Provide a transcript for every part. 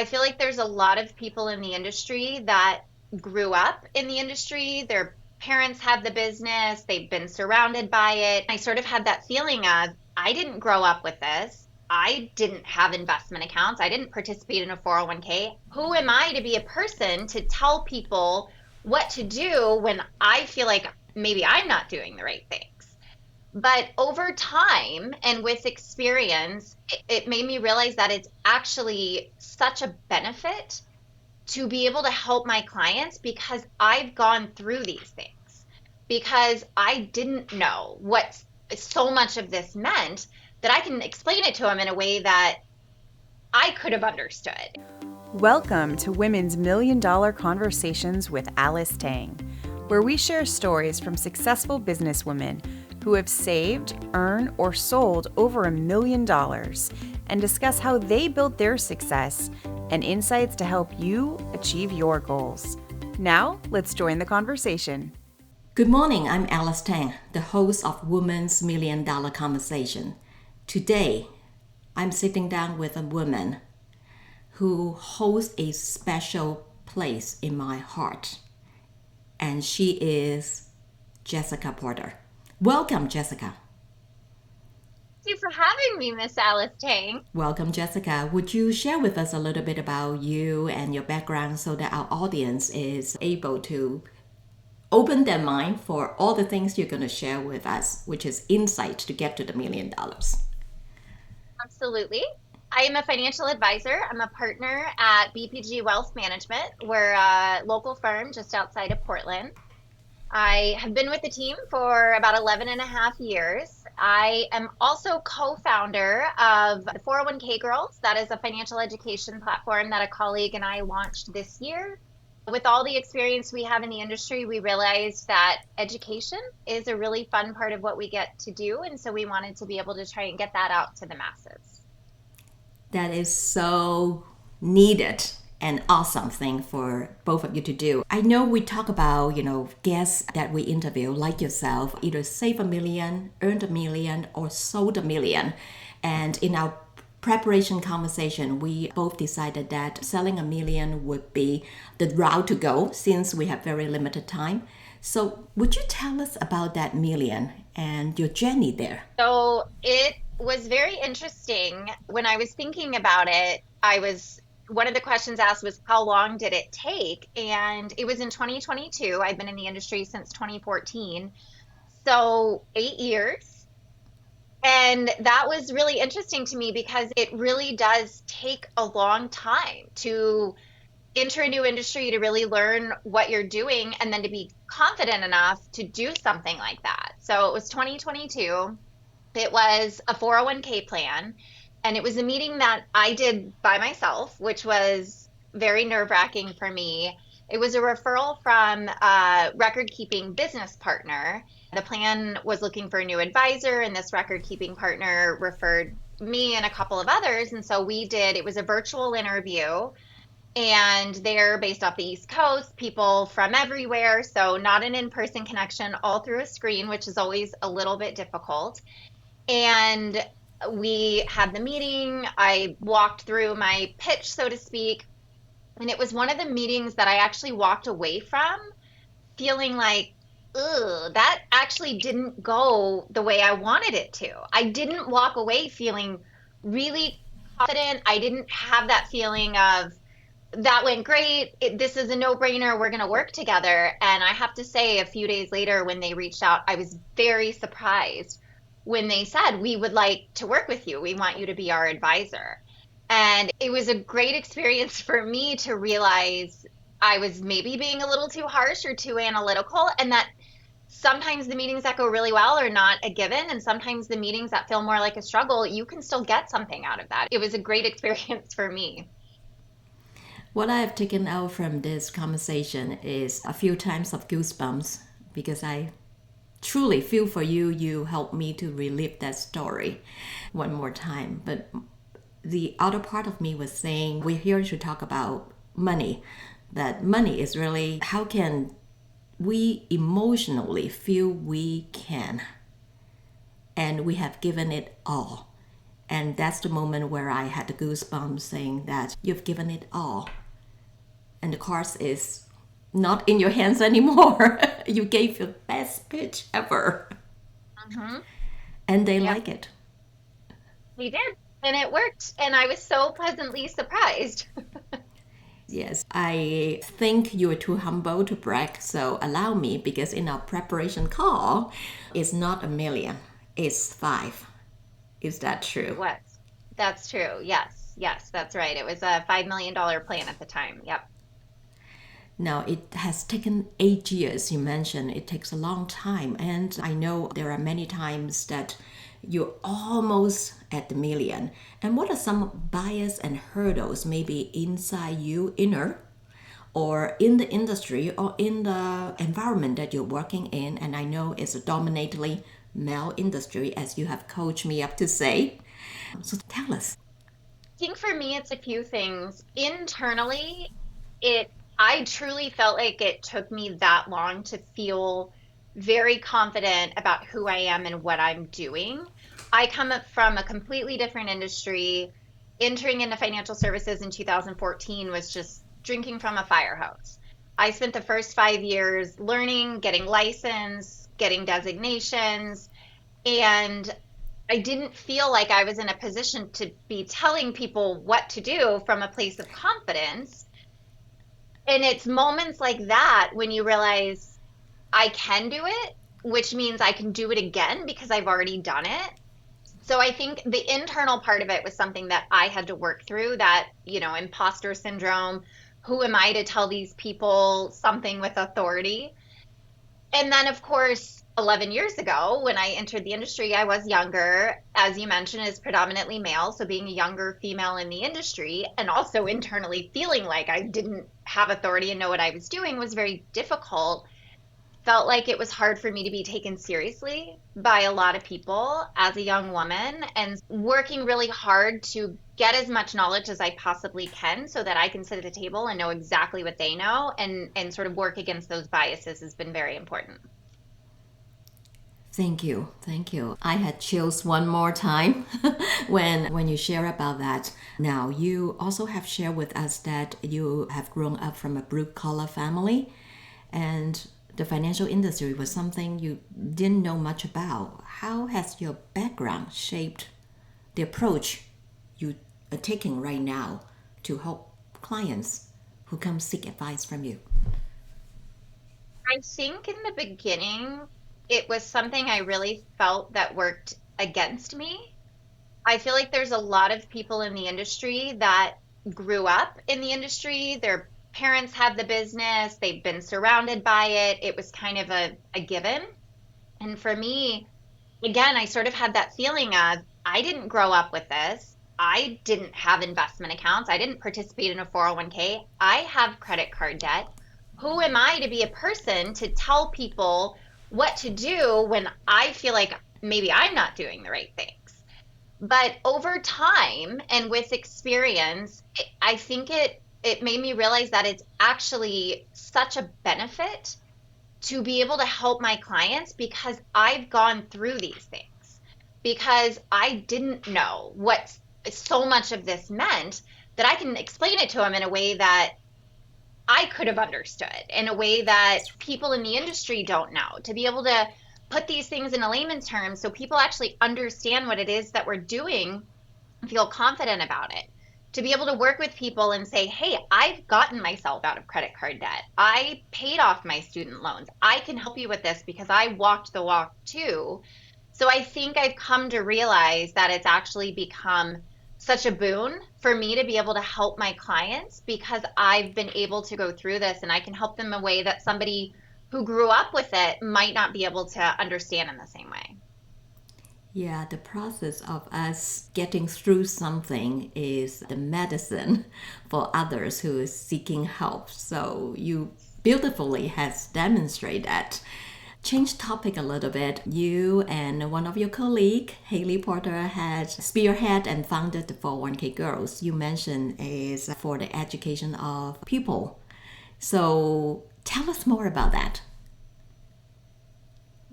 I feel like there's a lot of people in the industry that grew up in the industry. Their parents had the business, they've been surrounded by it. I sort of had that feeling of, I didn't grow up with this. I didn't have investment accounts. I didn't participate in a 401k. Who am I to be a person to tell people what to do when I feel like maybe I'm not doing the right things? But over time and with experience, it made me realize that it's actually such a benefit to be able to help my clients because I've gone through these things, because I didn't know what so much of this meant that I can explain it to them in a way that I could have understood. Welcome to Women's $1 Million Conversations with Alice Tang, where we share stories from successful businesswomen who have saved, earned, or sold over $1 million and discuss how they built their success and insights to help you achieve your goals. Now, let's join the conversation. Good morning, I'm Alice Tang, the host of Women's $1 Million Conversation. Today, I'm sitting down with a woman who holds a special place in my heart, and she is Jessica Porter. Welcome, Jessica. Thank you for having me, Miss Alice Tang. Welcome, Jessica. Would you share with us a little bit about you and your background so that our audience is able to open their mind for all the things you're going to share with us, which is insight to get to the $1 million? Absolutely. I am a financial advisor. I'm a partner at BPG Wealth Management. We're a local firm just outside of Portland. I have been with the team for about 11 and a half years. I am also co-founder of the 401k Girls. That is a financial education platform that a colleague and I launched this year. With all the experience we have in the industry, we realized that education is a really fun part of what we get to do. And so we wanted to be able to try and get that out to the masses. That is so needed and awesome thing for both of you to do. I know we talk about, guests that we interview like yourself, either save $1 million, earned $1 million, or sold $1 million. And in our preparation conversation, we both decided that selling $1 million would be the route to go since we have very limited time. So would you tell us about that $1 million and your journey there? So it was very interesting. When I was thinking about it, one of the questions asked was, how long did it take? And it was in 2022. I've been in the industry since 2014. So 8 years. And that was really interesting to me because it really does take a long time to enter a new industry, to really learn what you're doing, and then to be confident enough to do something like that. So it was 2022. It was a 401k plan. And it was a meeting that I did by myself, which was very nerve-wracking for me. It was a referral from a record-keeping business partner. The plan was looking for a new advisor, and this record-keeping partner referred me and a couple of others. And so it was a virtual interview, and they're based off the East Coast, people from everywhere. So not an in-person connection, all through a screen, which is always a little bit difficult. And we had the meeting. I walked through my pitch, so to speak, and it was one of the meetings that I actually walked away from feeling like, ugh, that actually didn't go the way I wanted it to. I didn't walk away feeling really confident. I didn't have that feeling of, that went great. This is a no-brainer. We're going to work together. And I have to say, a few days later when they reached out, I was very surprised when they said, we would like to work with you. We want you to be our advisor. And it was a great experience for me to realize I was maybe being a little too harsh or too analytical, and that sometimes the meetings that go really well are not a given, and sometimes the meetings that feel more like a struggle, you can still get something out of that. It was a great experience for me. What I have taken out from this conversation is a few times of goosebumps because I truly feel for you. You helped me to relive that story one more time. But the other part of me was saying, we're here to talk about money. That money is really, how can we emotionally feel we can? And we have given it all. And that's the moment where I had the goosebumps saying that you've given it all. And the course is not in your hands anymore. You gave your best pitch ever. Hmm. And they Yep, like it. we did. And it worked. And I was so pleasantly surprised. Yes, I think you are too humble to brag, so allow me because in our preparation call, it's not a million, it's five. Is that It true? was. That's true. Yes. Yes, that's right. It was a $5 million plan at the time. Yep. Now, it has taken 8 years. You mentioned it takes a long time, and I know there are many times that you're almost at the million. And what are some bias and hurdles, maybe inside you, inner, or in the industry or in the environment that you're working in? And I know it's a dominantly male industry, as you have coached me up to say. So tell us. I think for me, it's a few things. Internally, it I truly felt like it took me that long to feel very confident about who I am and what I'm doing. I come up from a completely different industry. Entering into financial services in 2014 was just drinking from a fire hose. I spent the first 5 years learning, getting licensed, getting designations, and I didn't feel like I was in a position to be telling people what to do from a place of confidence. And it's moments like that when you realize I can do it, which means I can do it again because I've already done it. So I think the internal part of it was something that I had to work through, that, imposter syndrome. Who am I to tell these people something with authority? And then, of course, 11 years ago, when I entered the industry, I was younger. As you mentioned, is predominantly male. So being a younger female in the industry and also internally feeling like I didn't have authority and know what I was doing was very difficult. Felt like it was hard for me to be taken seriously by a lot of people as a young woman, and working really hard to get as much knowledge as I possibly can so that I can sit at the table and know exactly what they know, and sort of work against those biases has been very important. Thank you. Thank you. I had chills one more time when you share about that. Now, you also have shared with us that you have grown up from a blue collar family and the financial industry was something you didn't know much about. How has your background shaped the approach you are taking right now to help clients who come seek advice from you? I think in the beginning, it was something I really felt that worked against me. I feel like there's a lot of people in the industry that grew up in the industry. Their parents had the business, they've been surrounded by it. It was kind of a given. And for me, again, I sort of had that feeling of I didn't grow up with this. I didn't have investment accounts. I didn't participate in a 401k. I have credit card debt. Who am I to be a person to tell people what to do when I feel like maybe I'm not doing the right things? But over time and with experience, I think it made me realize that it's actually such a benefit to be able to help my clients because I've gone through these things, because I didn't know what so much of this meant, that I can explain it to them in a way that I could have understood, in a way that people in the industry don't know, to be able to put these things in a layman's terms so people actually understand what it is that we're doing, feel confident about it, to be able to work with people and say, hey, I've gotten myself out of credit card debt. I paid off my student loans. I can help you with this because I walked the walk too. So I think I've come to realize that it's actually become such a boon for me to be able to help my clients because I've been able to go through this and I can help them in a way that somebody who grew up with it might not be able to understand in the same way. Yeah, the process of us getting through something is the medicine for others who is seeking help. So you beautifully has demonstrated that. Change topic a little bit. You and one of your colleague, Haley Porter, had spearhead and founded the 401k Girls. You mentioned is for the education of people. So tell us more about that.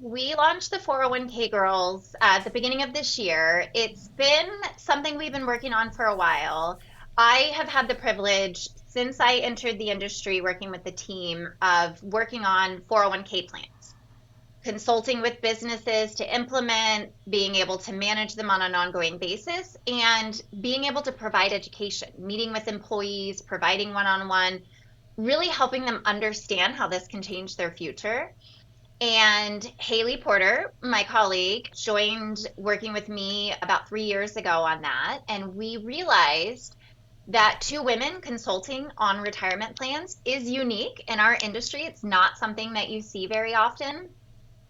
We launched the 401k Girls at the beginning of this year. It's been something we've been working on for a while. I have had the privilege since I entered the industry working with the team of working on 401k plans, consulting with businesses to implement, being able to manage them on an ongoing basis, and being able to provide education, meeting with employees, providing one-on-one, really helping them understand how this can change their future. And Haley Porter, my colleague, joined working with me about 3 years ago on that. And we realized that two women consulting on retirement plans is unique in our industry. It's not something that you see very often.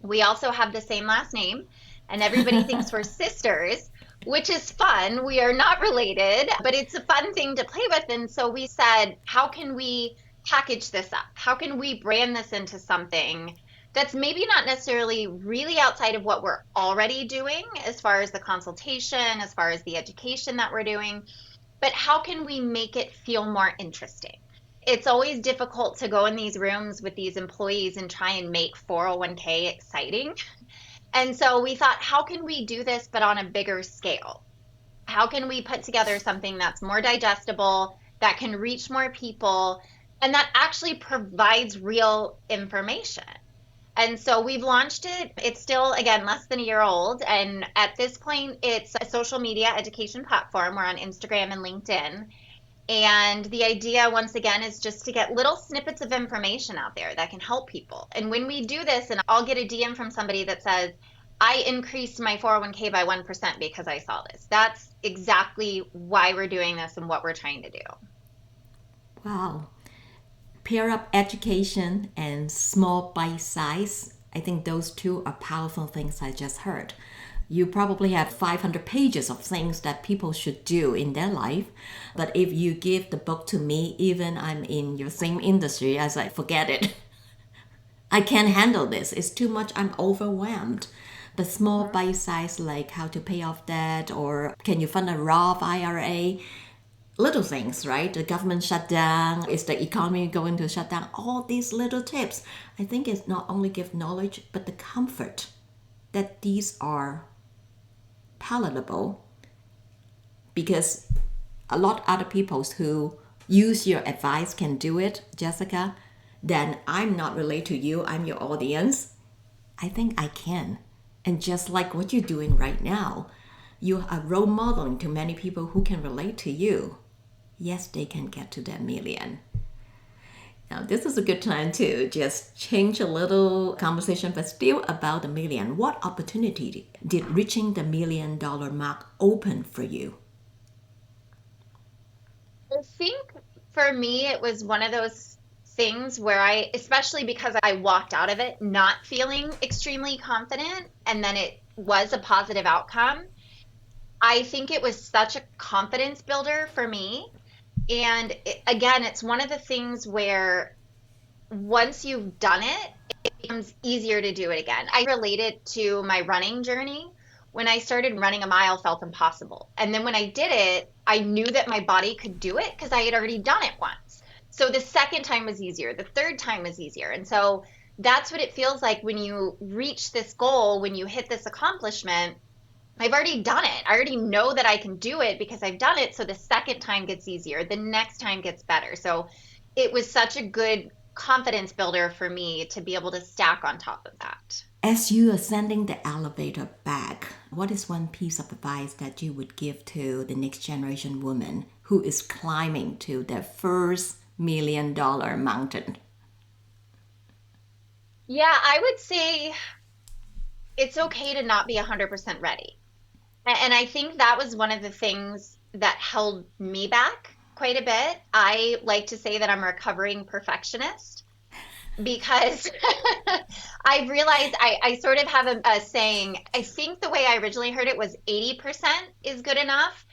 We also have the same last name, and everybody thinks we're sisters, which is fun. We are not related, but it's a fun thing to play with. And so we said, how can we package this up? How can we brand this into something that's maybe not necessarily really outside of what we're already doing as far as the consultation, as far as the education that we're doing, but how can we make it feel more interesting? It's always difficult to go in these rooms with these employees and try and make 401k exciting. And so we thought, how can we do this, but on a bigger scale? How can we put together something that's more digestible, that can reach more people, and that actually provides real information? And so we've launched it. It's still, again, less than a year old. And at this point, it's a social media education platform. We're on Instagram and LinkedIn. And the idea, once again, is just to get little snippets of information out there that can help people. And when we do this, and I'll get a DM from somebody that says, I increased my 401k by 1% because I saw this. That's exactly why we're doing this and what we're trying to do. Wow. Pair up education and small bite size. I think those two are powerful things I just heard. You probably have 500 pages of things that people should do in their life. But if you give the book to me, even I'm in your same industry, as I forget it. I can't handle this. It's too much. I'm overwhelmed. But small Mhm. bite size, like how to pay off debt or can you fund a Roth IRA, little things, right? The government shut down. Is the economy going to shut down? All these little tips. I think it's not only give knowledge, but the comfort that these are palatable because a lot other people who use your advice can do it, Jessica, then I'm not related to you, I'm your audience. I think I can. And just like what you're doing right now, you are role modeling to many people who can relate to you. Yes, they can get to that million. Now, this is a good time to just change a little conversation, but still about the million. What opportunity did reaching the $1 million mark open for you? I think for me, it was one of those things where especially because I walked out of it not feeling extremely confident, and then it was a positive outcome. I think it was such a confidence builder for me. And again, it's one of the things where once you've done it, it becomes easier to do it again. I relate it to my running journey. When I started running, a mile felt impossible. And then when I did it, I knew that my body could do it because I had already done it once. So the second time was easier, the third time was easier. And so that's what it feels like when you reach this goal, when you hit this accomplishment. I've already done it. I already know that I can do it because I've done it. So the second time gets easier, the next time gets better. So it was such a good confidence builder for me to be able to stack on top of that. As you are sending the elevator back, what is one piece of advice that you would give to the next generation woman who is climbing to their first $1 million mountain? Yeah, I would say it's okay to not be 100% ready. And I think that was one of the things that held me back quite a bit. I like to say that I'm a recovering perfectionist because I've realized I sort of have a saying. I think the way I originally heard it was 80% is good enough.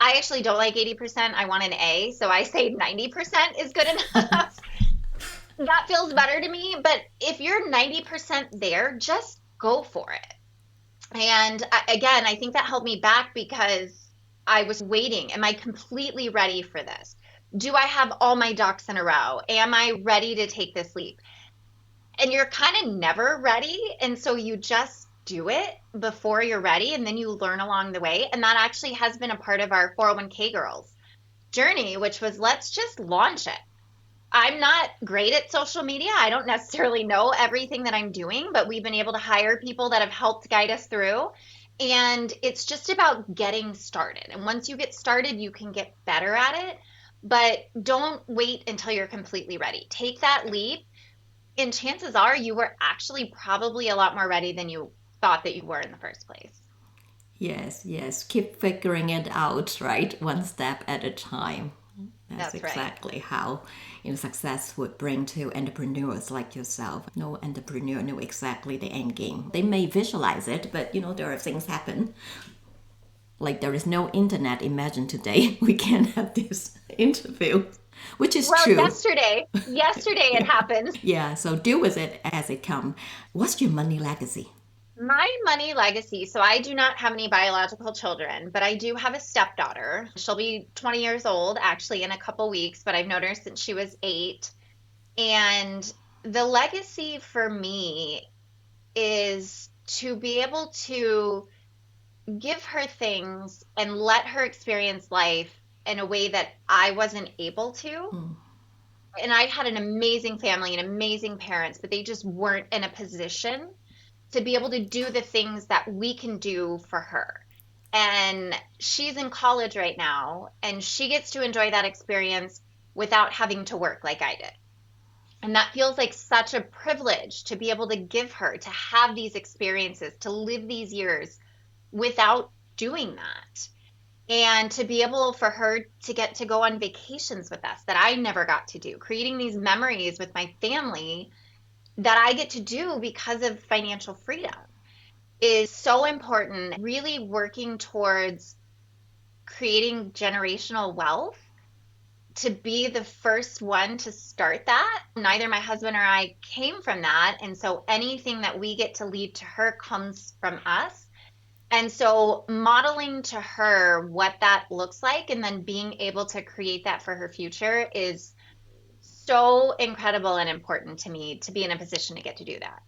I actually don't like 80%. I want an A. So I say 90% is good enough. That feels better to me. But if you're 90% there, just go for it. And again, I think that held me back because I was waiting. Am I completely ready for this? Do I have all my ducks in a row? Am I ready to take this leap? and you're kind of never ready. And so you just do it before you're ready, and then you learn along the way. And that actually has been a part of our 401k girls journey, which was let's just launch it. I'm not great at social media. I don't necessarily know everything that I'm doing, but we've been able to hire people that have helped guide us through. And it's just about getting started. And once you get started, you can get better at it. But don't wait until you're completely ready. Take that leap, and chances are you were actually probably a lot more ready than you thought that you were in the first place. Yes, yes. Keep figuring it out, right? One step at a time. That's That's right. exactly how success would bring to entrepreneurs like yourself. No entrepreneur know exactly the end game. They may visualize it, but there are things happen. Like there is no internet. Imagine today we can have this interview, which is Well, true. yesterday it happened. Yeah, so deal with it as it comes. What's your money legacy? My money legacy. So I do not have any biological children, but I do have a stepdaughter. She'll be 20 years old actually in a couple weeks, but I've known her since she was 8. And the legacy for me is to be able to give her things and let her experience life in a way that I wasn't able to. And I had an amazing family and amazing parents, but they just weren't in a position to be able to do the things that we can do for her. And she's in college right now, and she gets to enjoy that experience without having to work like I did. And that feels like such a privilege to be able to give her, to have these experiences, to live these years without doing that. And to be able for her to get to go on vacations with us that I never got to do, creating these memories with my family that I get to do because of financial freedom is so important. Really working towards creating generational wealth, to be the first one to start that. Neither my husband or I came from that. And so anything that we get to leave to her comes from us. And so modeling to her what that looks like and then being able to create that for her future is so incredible and important to me to be in a position to get to do that.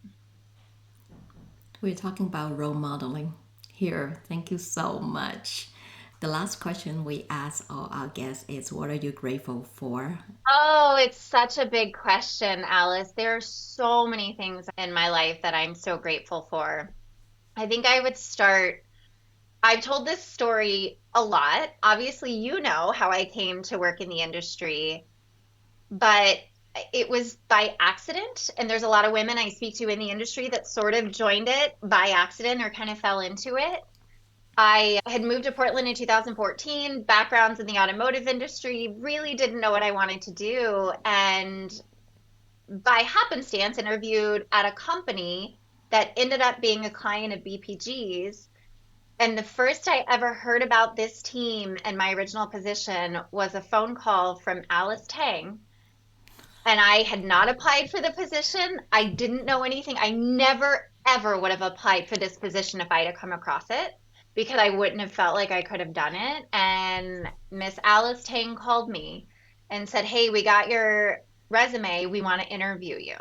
We're talking about role modeling here. Thank you so much. The last question we ask all our guests is, what are you grateful for? Oh, it's such a big question, Alice. There are so many things in my life that I'm so grateful for. I think I would start. I've told this story a lot. Obviously, you know how I came to work in the industry, but it was by accident. And there's a lot of women I speak to in the industry that sort of joined it by accident or kind of fell into it. I had moved to Portland in 2014, backgrounds in the automotive industry, really didn't know what I wanted to do. And by happenstance, interviewed at a company that ended up being a client of BPG's. And the first I ever heard about this team and my original position was a phone call from Alice Tang. And I had not applied for the position. I didn't know anything. I never, ever would have applied for this position if I'd have come across it because I wouldn't have felt like I could have done it. And Miss Alice Tang called me and said, "Hey, we got your resume. We want to interview you."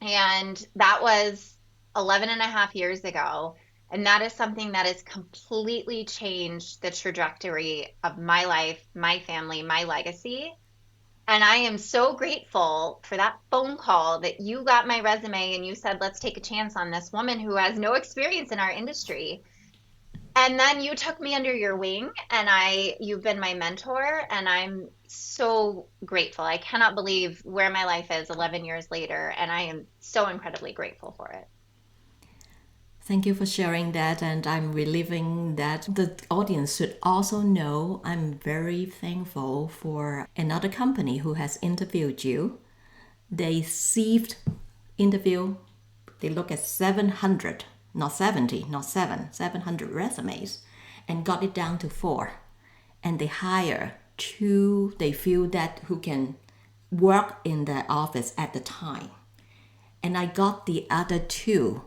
And that was 11 and a half years ago. And that is something that has completely changed the trajectory of my life, my family, my legacy. And I am so grateful for that phone call that you got my resume and you said, let's take a chance on this woman who has no experience in our industry. And then you took me under your wing and you've been my mentor and I'm so grateful. I cannot believe where my life is 11 years later and I am so incredibly grateful for it. Thank you for sharing that, and I'm reliving that. The audience should also know I'm very thankful for another company who has interviewed you. They received interview, they look at 700, not 70, not 700 resumes, and got it down to 4. And they hire 2 they feel that who can work in the office at the time. And I got the other 2.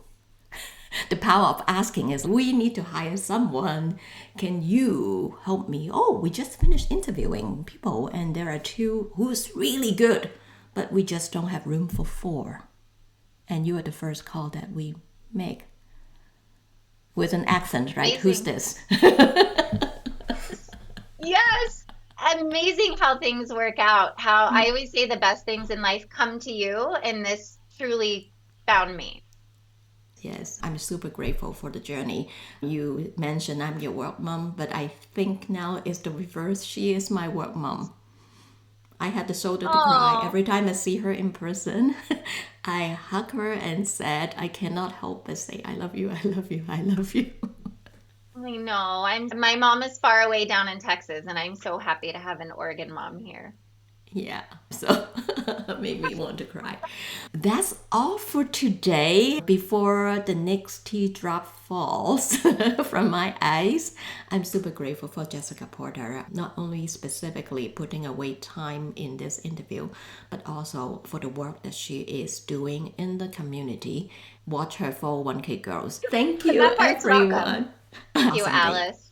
The power of asking is, we need to hire someone. Can you help me? Oh, we just finished interviewing people and there are 2 who's really good, but we just don't have room for 4. And you are the first call that we make with an accent, right? Who's Amazing. this? Yes. Amazing how things work out. How I always say the best things in life come to you, and this truly found me. Yes, I'm super grateful for the journey. You mentioned I'm your work mom, but I think now it's the reverse. She is my work mom. I had the shoulder to cry Oh, every time I see her in person. I hug her and said, I cannot help but say, I love you, I love you, I love you. I know. My mom is far away down in Texas, and I'm so happy to have an Oregon mom here. Yeah, so made me want to cry. That's all for today. Before the next teardrop falls from my eyes, I'm super grateful for Jessica Porter, not only specifically putting away time in this interview, but also for the work that she is doing in the community. Watch her 401k girls. Thank The you, best part's welcome. everyone. Thank you, Awesome day. Alice.